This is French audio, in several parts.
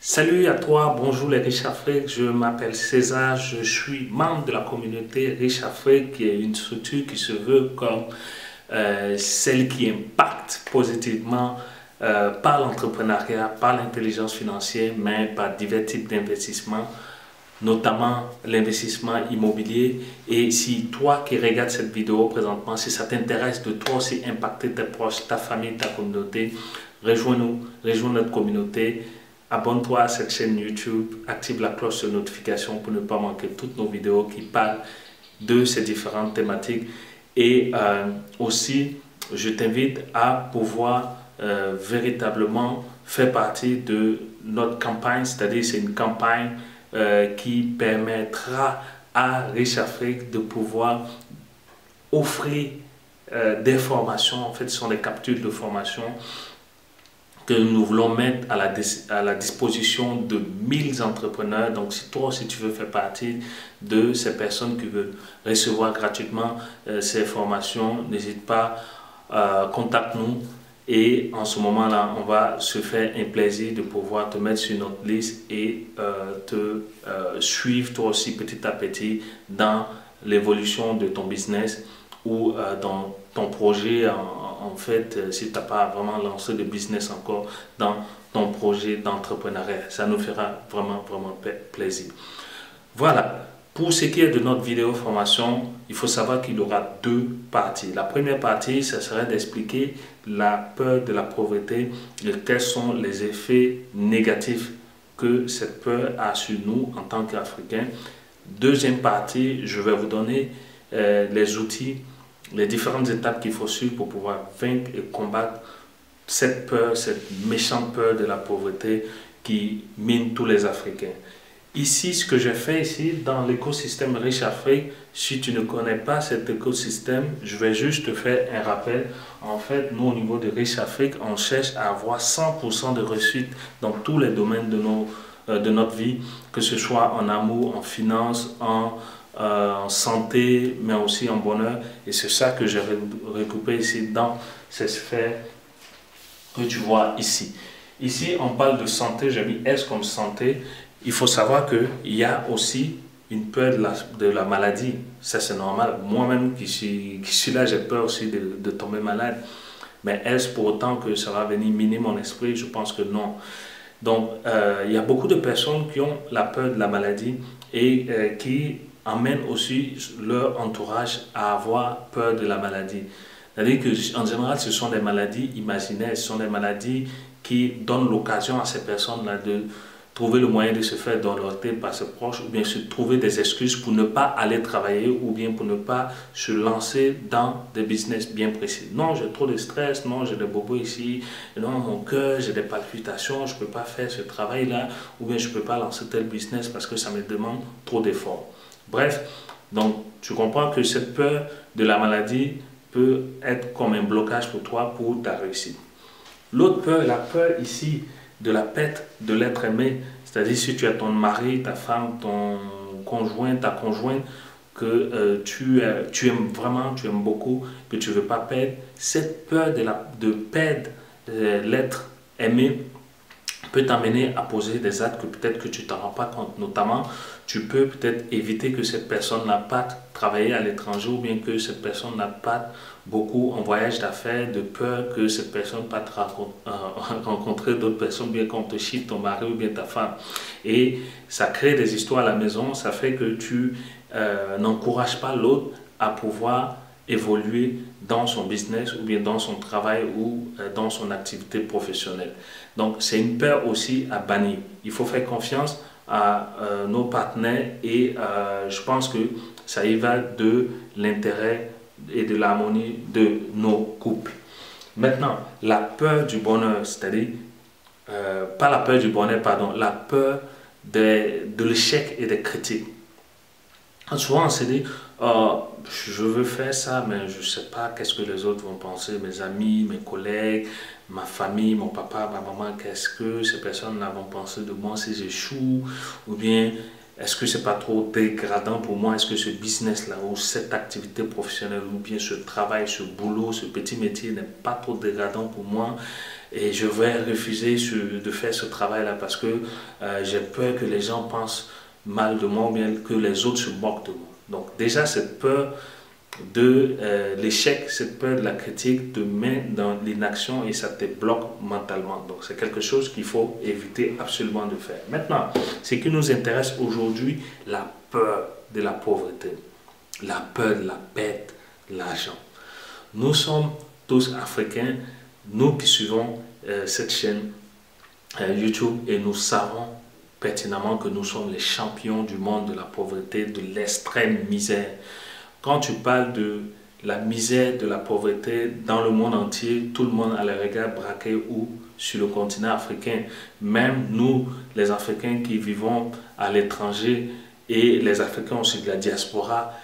Salut à toi, bonjour les Riches Afrique, je m'appelle César, je suis membre de la communauté Riche Afrique qui est une structure qui se veut comme celle qui impacte positivement par l'entrepreneuriat, par l'intelligence financière, mais par divers types d'investissements, notamment l'investissement immobilier. Et si toi qui regardes cette vidéo présentement, si ça t'intéresse de toi aussi impacter tes proches, ta famille, ta communauté, rejoins-nous, rejoins notre communauté. Abonne-toi à cette chaîne YouTube, active la cloche de notification pour ne pas manquer toutes nos vidéos qui parlent de ces différentes thématiques. Et aussi, je t'invite à pouvoir véritablement faire partie de notre campagne, c'est-à-dire c'est une campagne qui permettra à Riche Afrique de pouvoir offrir des formations. En fait, ce sont des capsules de formation que nous voulons mettre à la disposition de 1000 entrepreneurs. Donc, si toi aussi tu veux faire partie de ces personnes qui veulent recevoir gratuitement ces formations, n'hésite pas, contacte-nous. Et en ce moment-là, on va se faire un plaisir de pouvoir te mettre sur notre liste et te suivre toi aussi petit à petit dans l'évolution de ton business ou dans ton projet. En fait, si tu n'as pas vraiment lancé de business encore dans ton projet d'entrepreneuriat, ça nous fera vraiment plaisir. Voilà. Pour ce qui est de notre vidéo formation, il faut savoir qu'il y aura deux parties. La première partie, ce serait d'expliquer la peur de la pauvreté et quels sont les effets négatifs que cette peur a sur nous en tant qu'Africains. Deuxième partie, je vais vous donner les outils, les différentes étapes qu'il faut suivre pour pouvoir vaincre et combattre cette peur, cette méchante peur de la pauvreté qui mine tous les Africains. Ici, ce que j'ai fait ici, dans l'écosystème Riche Afrique, si tu ne connais pas cet écosystème, je vais juste te faire un rappel. En fait, nous, au niveau de Riche Afrique, on cherche à avoir 100% de réussite dans tous les domaines de notre vie, que ce soit en amour, en finance, en santé, mais aussi en bonheur. Et c'est ça que j'ai recoupé ici dans ces sphères que tu vois ici. Ici, on parle de santé, j'ai mis S comme santé. Il faut savoir qu'il y a aussi une peur de la maladie. Ça, c'est normal. Moi-même qui suis là, j'ai peur aussi de tomber malade. Mais est-ce pour autant que ça va venir miner mon esprit? Je pense que non. Donc, il y a beaucoup de personnes qui ont la peur de la maladie et qui amènent aussi leur entourage à avoir peur de la maladie. C'est-à-dire qu'en général, ce sont des maladies imaginaires, ce sont des maladies qui donnent l'occasion à ces personnes-là de trouver le moyen de se faire dorloter par ses proches ou bien se trouver des excuses pour ne pas aller travailler ou bien pour ne pas se lancer dans des business bien précis. Non, j'ai trop de stress, non, j'ai des bobos ici, non, mon cœur, j'ai des palpitations, je ne peux pas faire ce travail-là ou bien je ne peux pas lancer tel business parce que ça me demande trop d'efforts. Bref, donc tu comprends que cette peur de la maladie peut être comme un blocage pour toi, pour ta réussite. L'autre peur, la peur ici de la perte de l'être aimé, c'est-à-dire si tu as ton mari, ta femme, ton conjoint, ta conjointe, que tu aimes vraiment, tu aimes beaucoup, que tu ne veux pas perdre, cette peur de perdre l'être aimé peut t'amener à poser des actes que peut-être que tu ne t'en rends pas compte. Notamment, tu peux peut-être éviter que cette personne n'a pas travaillé à l'étranger ou bien que cette personne n'a pas beaucoup en voyage d'affaires, de peur que cette personne ne va te rencontrer d'autres personnes, bien qu'on te chie ton mari ou bien ta femme. Et ça crée des histoires à la maison, ça fait que tu n'encourages pas l'autre à pouvoir évoluer dans son business ou bien dans son travail ou dans son activité professionnelle. Donc c'est une peur aussi à bannir. Il faut faire confiance à nos partenaires et je pense que ça y va de l'intérêt et de l'harmonie de nos couples. Maintenant, la peur du bonheur, c'est-à-dire, pas la peur du bonheur, pardon, la peur de l'échec et des critiques. Souvent, on se dit, oh, je veux faire ça, mais je ne sais pas qu'est-ce que les autres vont penser, mes amis, mes collègues, ma famille, mon papa, ma maman, qu'est-ce que ces personnes-là vont penser de moi si j'échoue, ou bien est-ce que c'est pas trop dégradant pour moi? Est-ce que ce business-là ou cette activité professionnelle ou bien ce travail, ce boulot, ce petit métier n'est pas trop dégradant pour moi? Et je vais refuser de faire ce travail-là parce que j'ai peur que les gens pensent mal de moi ou bien que les autres se moquent de moi. Donc déjà, cette peur de l'échec, cette peur de la critique te met dans l'inaction et ça te bloque mentalement. Donc c'est quelque chose qu'il faut éviter absolument de faire. Maintenant, ce qui nous intéresse aujourd'hui, la peur de la pauvreté, la peur de la perte de l'argent. Nous sommes tous africains, nous qui suivons cette chaîne YouTube, et nous savons pertinemment que nous sommes les champions du monde de la pauvreté, de l'extrême misère. Quand tu parles de la misère, de la pauvreté dans le monde entier, tout le monde a les regards braqués ou sur le continent africain. Même nous, les Africains qui vivons à l'étranger et les Africains aussi de la diaspora,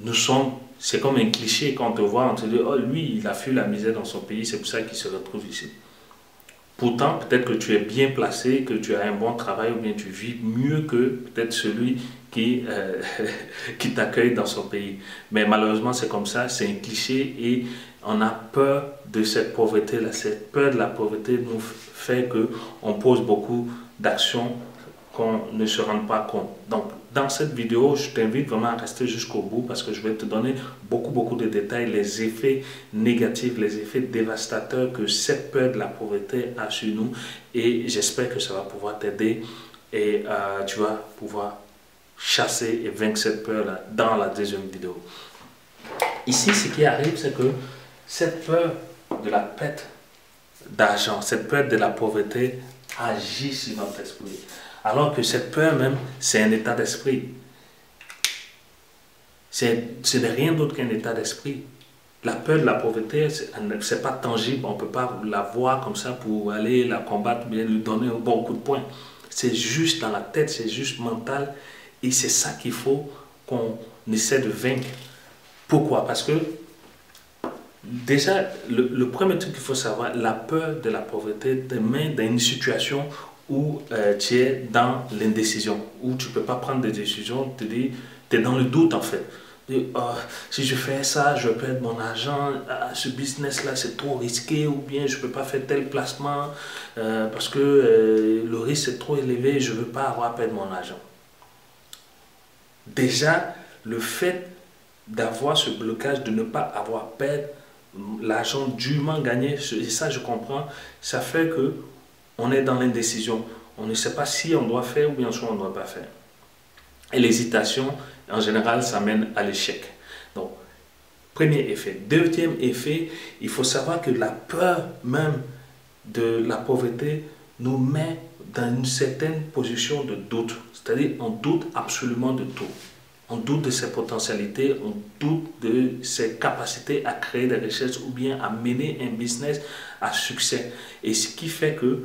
nous sommes, c'est comme un cliché quand on te voit, on te dit, oh lui, il a fui la misère dans son pays, c'est pour ça qu'il se retrouve ici. Pourtant, peut-être que tu es bien placé, que tu as un bon travail ou bien tu vis mieux que peut-être celui qui t'accueille dans son pays. Mais malheureusement, c'est comme ça, c'est un cliché et on a peur de cette pauvreté-là. Cette peur de la pauvreté nous fait qu'on pose beaucoup d'actions qu'on ne se rend pas compte. Donc, dans cette vidéo, je t'invite vraiment à rester jusqu'au bout parce que je vais te donner beaucoup de détails, les effets négatifs, les effets dévastateurs que cette peur de la pauvreté a sur nous. Et j'espère que ça va pouvoir t'aider et tu vas pouvoir chasser et vaincre cette peur-là dans la deuxième vidéo. Ici, ce qui arrive, c'est que cette peur de la perte d'argent, cette peur de la pauvreté agit sur notre esprit. Alors que cette peur même, c'est un état d'esprit. Ce n'est rien d'autre qu'un état d'esprit. La peur de la pauvreté, ce n'est pas tangible. On ne peut pas la voir comme ça pour aller la combattre, bien lui donner un bon coup de poing. C'est juste dans la tête, c'est juste mental. Et c'est ça qu'il faut qu'on essaie de vaincre. Pourquoi? Parce que déjà, le premier truc qu'il faut savoir, la peur de la pauvreté te met dans une situation où tu es dans l'indécision, où tu ne peux pas prendre des décisions, tu es dans le doute en fait. Si je fais ça, je vais perdre mon argent, ce business-là c'est trop risqué, ou bien je ne peux pas faire tel placement parce que le risque est trop élevé, je ne veux pas avoir à perdre mon argent. Déjà, le fait d'avoir ce blocage, de ne pas avoir perdre l'argent dûment gagné, et ça je comprends, ça fait que on est dans l'indécision. On ne sait pas si on doit faire ou bien sûr on ne doit pas faire. Et l'hésitation, en général, ça mène à l'échec. Donc, premier effet. Deuxième effet, il faut savoir que la peur même de la pauvreté nous met dans une certaine position de doute. C'est-à-dire, on doute absolument de tout. On doute de ses potentialités, on doute de ses capacités à créer des richesses ou bien à mener un business à succès. Et ce qui fait que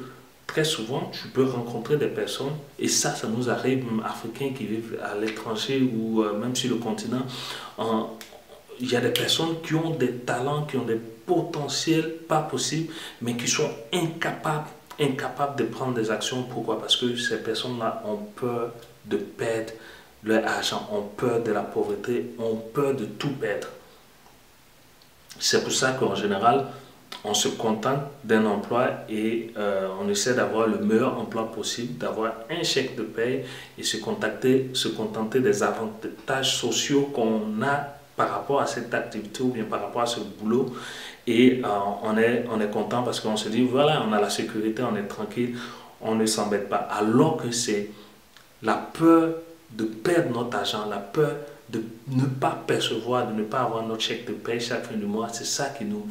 très souvent, tu peux rencontrer des personnes, et ça nous arrive, même Africains qui vivent à l'étranger ou même sur le continent, il y a des personnes qui ont des talents, qui ont des potentiels pas possibles, mais qui sont incapables de prendre des actions. Pourquoi? Parce que ces personnes-là ont peur de perdre leur argent, ont peur de la pauvreté, ont peur de tout perdre. C'est pour ça qu'en général, on se contente d'un emploi et on essaie d'avoir le meilleur emploi possible, d'avoir un chèque de paye et se contenter des avantages sociaux qu'on a par rapport à cette activité ou bien par rapport à ce boulot. Et on est content parce qu'on se dit, voilà, on a la sécurité, on est tranquille, on ne s'embête pas. Alors que c'est la peur de perdre notre argent, la peur de ne pas percevoir, de ne pas avoir notre chèque de paye chaque fin du mois, c'est ça qui nous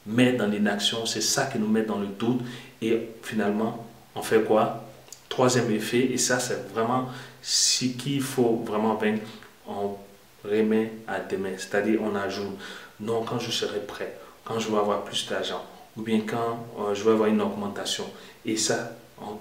met dans l'inaction, c'est ça qui nous met dans le doute et finalement on fait quoi? Troisième effet, et ça c'est vraiment ce qu'il faut vraiment vaincre, on remet à demain, c'est-à-dire on ajoute non, quand je serai prêt, quand je vais avoir plus d'argent ou bien quand je vais avoir une augmentation, et ça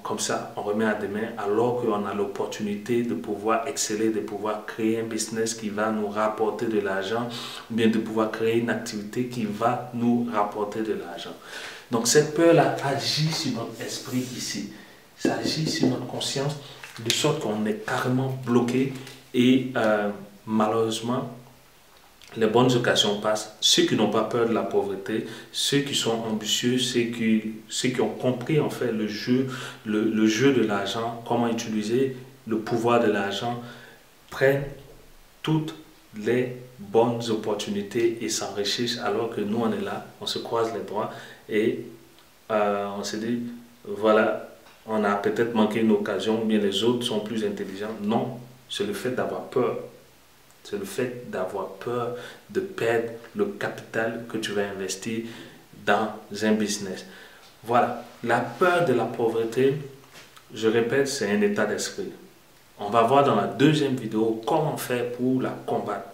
comme ça, on remet à demain alors qu'on a l'opportunité de pouvoir exceller, de pouvoir créer un business qui va nous rapporter de l'argent, ou bien de pouvoir créer une activité qui va nous rapporter de l'argent. Donc cette peur-là agit sur notre esprit ici. Ça agit sur notre conscience de sorte qu'on est carrément bloqué et malheureusement, les bonnes occasions passent. Ceux qui n'ont pas peur de la pauvreté, ceux qui sont ambitieux, ceux qui ont compris en fait le jeu de l'argent, comment utiliser le pouvoir de l'argent, prennent toutes les bonnes opportunités et s'enrichissent alors que nous on est là, on se croise les bras et on se dit voilà, on a peut-être manqué une occasion, mais les autres sont plus intelligents. Non, c'est le fait d'avoir peur. C'est le fait d'avoir peur de perdre le capital que tu vas investir dans un business. Voilà, la peur de la pauvreté, je répète, c'est un état d'esprit. On va voir dans la deuxième vidéo comment faire pour la combattre,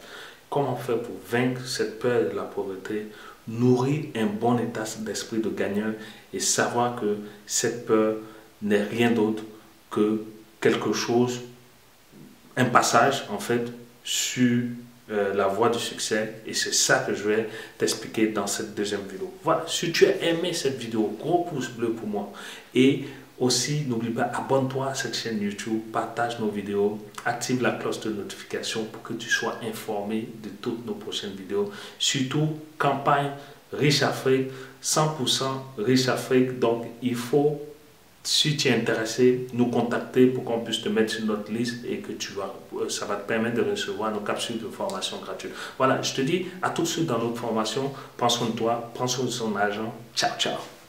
comment faire pour vaincre cette peur de la pauvreté, nourrir un bon état d'esprit de gagnant et savoir que cette peur n'est rien d'autre que quelque chose, un passage en fait sur la voie du succès, et c'est ça que je vais t'expliquer dans cette deuxième vidéo. Voilà, si tu as aimé cette vidéo, gros pouce bleu pour moi, et aussi n'oublie pas, abonne-toi à cette chaîne YouTube, partage nos vidéos, active la cloche de notification pour que tu sois informé de toutes nos prochaines vidéos. Surtout, campagne Riche Afrique, 100% Riche Afrique, donc il faut, si tu es intéressé, nous contacter pour qu'on puisse te mettre sur notre liste et que ça va te permettre de recevoir nos capsules de formation gratuites. Voilà, je te dis à tout de suite dans notre formation, prends soin de toi, prends soin de son argent. Ciao, ciao.